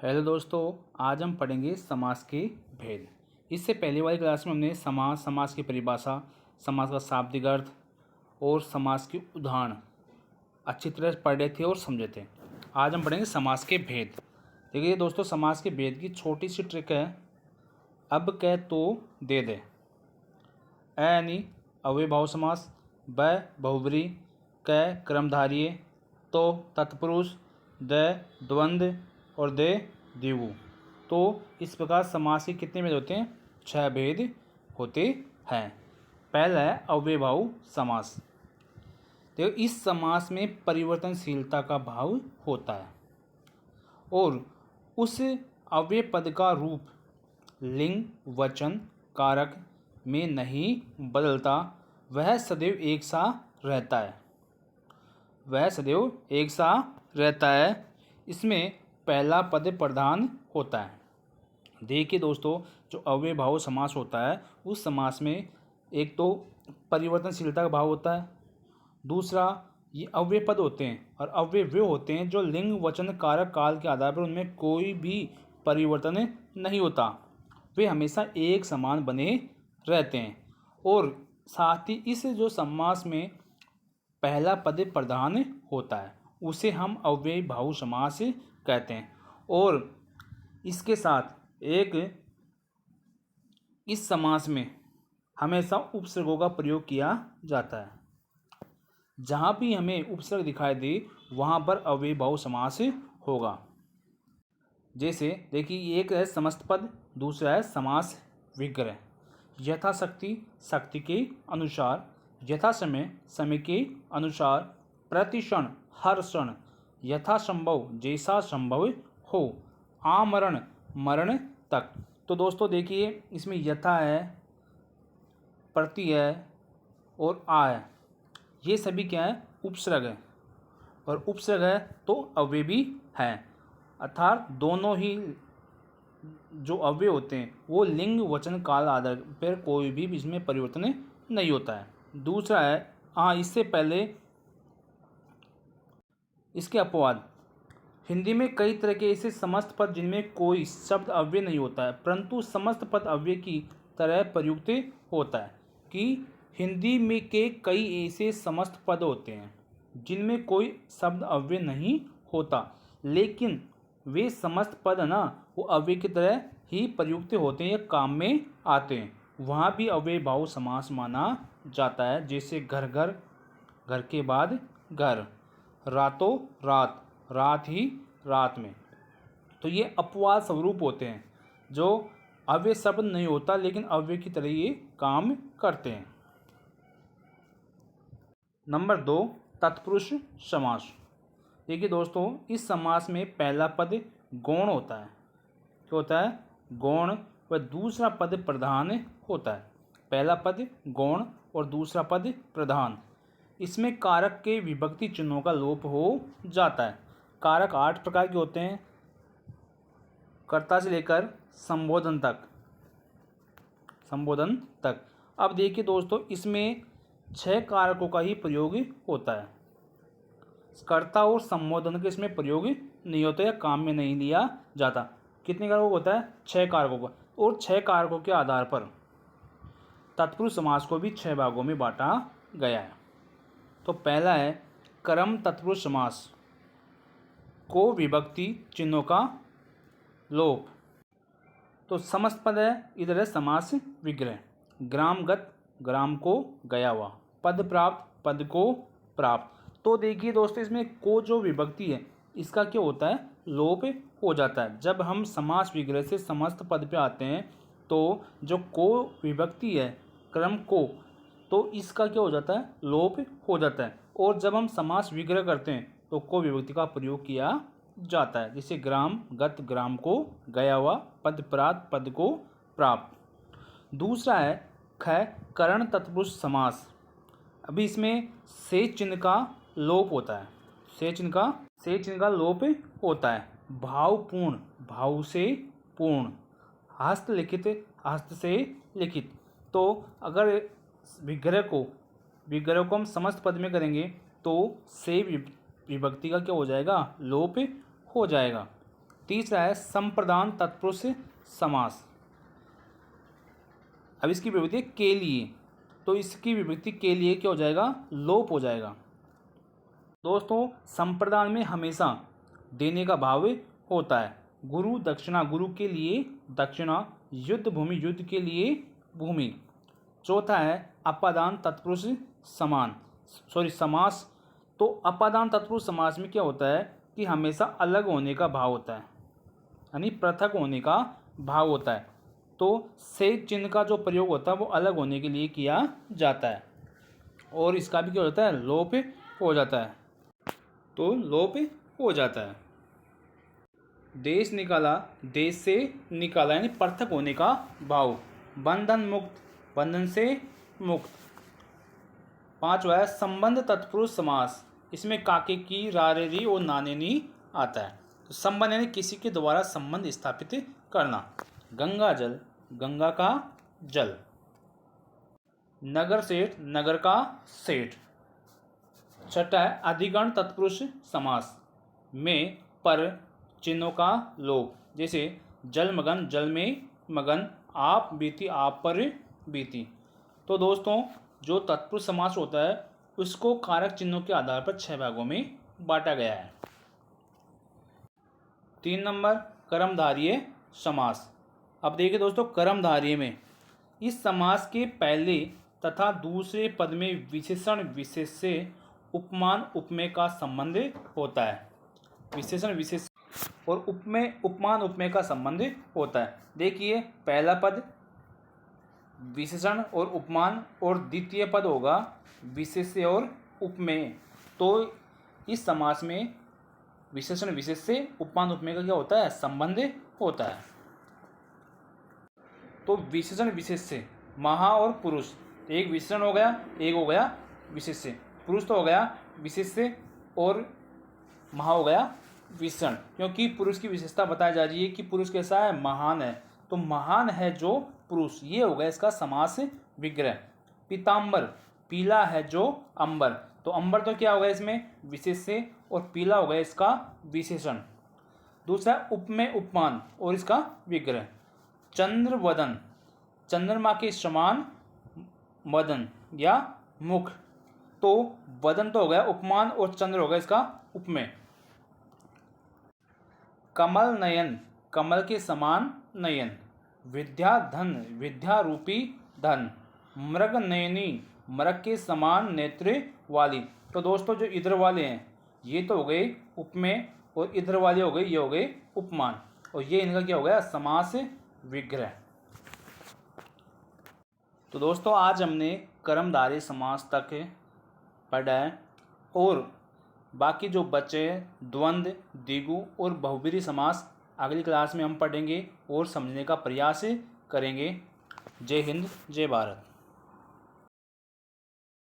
Hello दोस्तों, आज हम पढ़ेंगे समास के भेद। इससे पहले वाली क्लास में हमने समास की परिभाषा, समास का शाब्दिक अर्थ और समास के उदाहरण अच्छी तरह से पढ़े थे और समझे थे। आज हम पढ़ेंगे समास के भेद। देखिए दोस्तों, समास के भेद की छोटी सी ट्रिक है। अब कह तो दे दे। अ यानी अव्ययभाव समास, ब बहुब्री, क क्रमधारय, तो तत्पुरुष, द द्वंद्व और दे द्विगु। तो इस प्रकार समास के कितने भेद होते हैं? 6 भेद होते हैं। पहला है अव्ययभाव समास। देखो, इस समास में परिवर्तनशीलता का भाव होता है और उस अव्यय पद का रूप लिंग, वचन, कारक में नहीं बदलता। वह सदैव एक सा रहता है। इसमें पहला पद प्रधान होता है। देखिए दोस्तों, जो अव्ययभाव समास होता है उस समास में एक तो परिवर्तनशीलता का भाव होता है, दूसरा ये अव्यय पद होते हैं और अव्यय वे होते हैं जो लिंग, वचन, कारक, काल के आधार पर उनमें कोई भी परिवर्तन नहीं होता। वे हमेशा एक समान बने रहते हैं। और साथ ही इस जो समास में पहला पद प्रधान होता है उसे हम अव्ययभाव समास कहते हैं। और इसके साथ एक इस समास में हमेशा उपसर्गों का प्रयोग किया जाता है। जहाँ भी हमें उपसर्ग दिखाई दे वहाँ पर अव्ययभाव समास होगा। जैसे देखिए, एक है समस्त पद, दूसरा है समास विग्रह। यथाशक्ति, शक्ति के अनुसार, यथा समय, समय के अनुसार, प्रतिक्षण, हर क्षण, यथासंभव, जैसा संभव हो, आमरण, मरण तक। तो दोस्तों देखिए, इसमें यथा है, प्रति है और आ है। ये सभी क्या है? उपसर्ग है। और उपसर्ग है तो अव्यय भी है, अर्थात दोनों ही जो अव्यय होते हैं वो लिंग, वचन, काल आधार पर कोई भी इसमें परिवर्तन नहीं होता है। दूसरा है इससे पहले इसके अपवाद। हिंदी में कई तरह के ऐसे समस्त पद जिनमें कोई शब्द अव्यय नहीं होता है परंतु समस्त पद अव्यय की तरह प्रयुक्त होता है। कि हिंदी में के कई ऐसे समस्त पद होते हैं जिनमें कोई शब्द अव्यय नहीं होता, लेकिन वे समस्त पद वो अव्यय की तरह ही प्रयुक्त होते हैं या काम में आते हैं। वहाँ भी अव्ययभाव समास माना जाता है। जैसे घर घर, घर के बाद घर, रातों रात, रात ही रात में। तो ये अपवाद स्वरूप होते हैं जो अव्यय शब्द नहीं होता लेकिन अव्यय की तरह ये काम करते हैं। नंबर 2, तत्पुरुष समास। देखिए दोस्तों, इस समास में पहला पद गौण होता है। क्या होता है? गौण। व दूसरा पद प्रधान होता है। पहला पद गौण और दूसरा पद प्रधान। इसमें कारक के विभक्ति चिन्हों का लोप हो जाता है। कारक 8 प्रकार के होते हैं, कर्ता से लेकर संबोधन तक। अब देखिए दोस्तों, इसमें 6 कारकों का ही प्रयोग होता है। कर्ता और संबोधन के इसमें प्रयोग नहीं होता या काम में नहीं लिया जाता। कितने कारकों का होता है? 6 कारकों का। और 6 कारकों के आधार पर तत्पुरुष समास को भी 6 भागों में बांटा गया है। तो पहला है कर्म तत्पुरुष समास, को विभक्ति चिन्हों का लोप। तो समस्त पद है, इधर है समास विग्रह। ग्रामगत, ग्राम को गया हुआ। पद प्राप्त, पद को प्राप्त। तो देखिए दोस्तों, इसमें को जो विभक्ति है इसका क्या होता है? लोप हो जाता है। जब हम समास विग्रह से समस्त पद पे आते हैं तो जो को विभक्ति है क्रम को, तो इसका क्या हो जाता है? लोप हो जाता है। और जब हम समास विग्रह करते हैं तो को विभक्ति का प्रयोग किया जाता है। जैसे ग्राम गत, ग्राम को गया हुआ, पद प्राप्त, पद को प्राप्त। दूसरा है करण तत्पुरुष समास। अभी इसमें से चिन्ह का लोप होता है। से चिन्ह का लोप होता है। भावपूर्ण, भाव से पूर्ण। हस्तलिखित, हस्त से लिखित। तो अगर विग्रह को हम समस्त पद में करेंगे तो से विभक्ति का क्या हो जाएगा? लोप हो जाएगा। तीसरा है संप्रदान तत्पुरुष समास। अब इसकी विभक्ति है के लिए, तो इसकी विभक्ति के लिए क्या हो जाएगा, लोप हो जाएगा। दोस्तों संप्रदान में हमेशा देने का भाव होता है। गुरु दक्षिणा, गुरु के लिए दक्षिणा। युद्ध भूमि, युद्ध के लिए भूमि। चौथा है अपादान तत्पुरुष समास। तो अपादान तत्पुरुष समास में क्या होता है कि हमेशा अलग होने का भाव होता है, यानी पृथक होने का भाव होता है। तो से चिन्ह का जो प्रयोग होता है वो अलग होने के लिए किया जाता है, और इसका भी क्या होता है, लोप हो जाता है। तो लोप हो जाता है। देश निकाला, देश से निकाला, यानी पृथक होने का भाव। बंधन मुक्त, बंधन से मुक्त। पांचवा है संबंध तत्पुरुष समास। इसमें काके की, रारेरी और नानेनी आता है। तो संबंध यानी किसी के द्वारा संबंध स्थापित करना। गंगा जल, गंगा का जल। नगर सेठ, नगर का सेठ। छठा है अधिगण तत्पुरुष समास में पर चिन्हों का लोप। जैसे जलमगन, जल में मगन। आप बीती, आप पर बीती। तो दोस्तों जो तत्पुरुष समास होता है उसको कारक चिन्हों के आधार पर 6 भागों में बांटा गया है। 3 नंबर कर्मधारय समास। अब देखिए दोस्तों, कर्मधारय में इस समास के पहले तथा दूसरे पद में विशेषण विशेष से उपमान उपमेय का संबंध होता है। विशेषण विशेष और उपमेय, उपमान उपमेय का संबंध होता है। देखिए पहला पद विशेषण और उपमान, और द्वितीय पद होगा विशेष्य और उपमेय। तो इस समास में विशेषण विशेष से उपमान उपमेय का क्या होता है, संबंध होता है। तो विशेषण विशेष से महा और पुरुष, एक विशेषण हो गया, एक हो गया विशेष्य। पुरुष तो हो गया विशेष्य और महा हो गया विशेषण, क्योंकि पुरुष की विशेषता बताई जा रही है कि पुरुष कैसा है, महान है। तो महान है जो पुरुष, ये हो गया इसका समास विग्रह। पीताम्बर, पीला है जो अंबर। तो अंबर तो क्या हो गया इसमें विशेष्य, और पीला हो गया इसका विशेषण। दूसरा उपमेय उपमान और इसका विग्रह। चंद्रवदन, चंद्रमा के समान वदन या मुख। तो वदन तो हो गया उपमान और चंद्र हो गया इसका उपमेय। कमल नयन, कमल के समान नयन। विद्या धन, विद्या रूपी धन। मृग नयनी, मृग के समान नेत्र वाली। तो दोस्तों जो इधर वाले हैं ये तो हो गए उपमेय, और इधर वाले हो गए, ये हो गए उपमान, और ये इनका क्या हो गया, समास विग्रह। तो दोस्तों आज हमने कर्मधारय समास तक पढ़ा है, और बाकी जो बचे द्वंद्व, द्विगु और बहुब्रीहि समास अगली क्लास में हम पढ़ेंगे और समझने का प्रयास करेंगे। जय हिंद, जय भारत।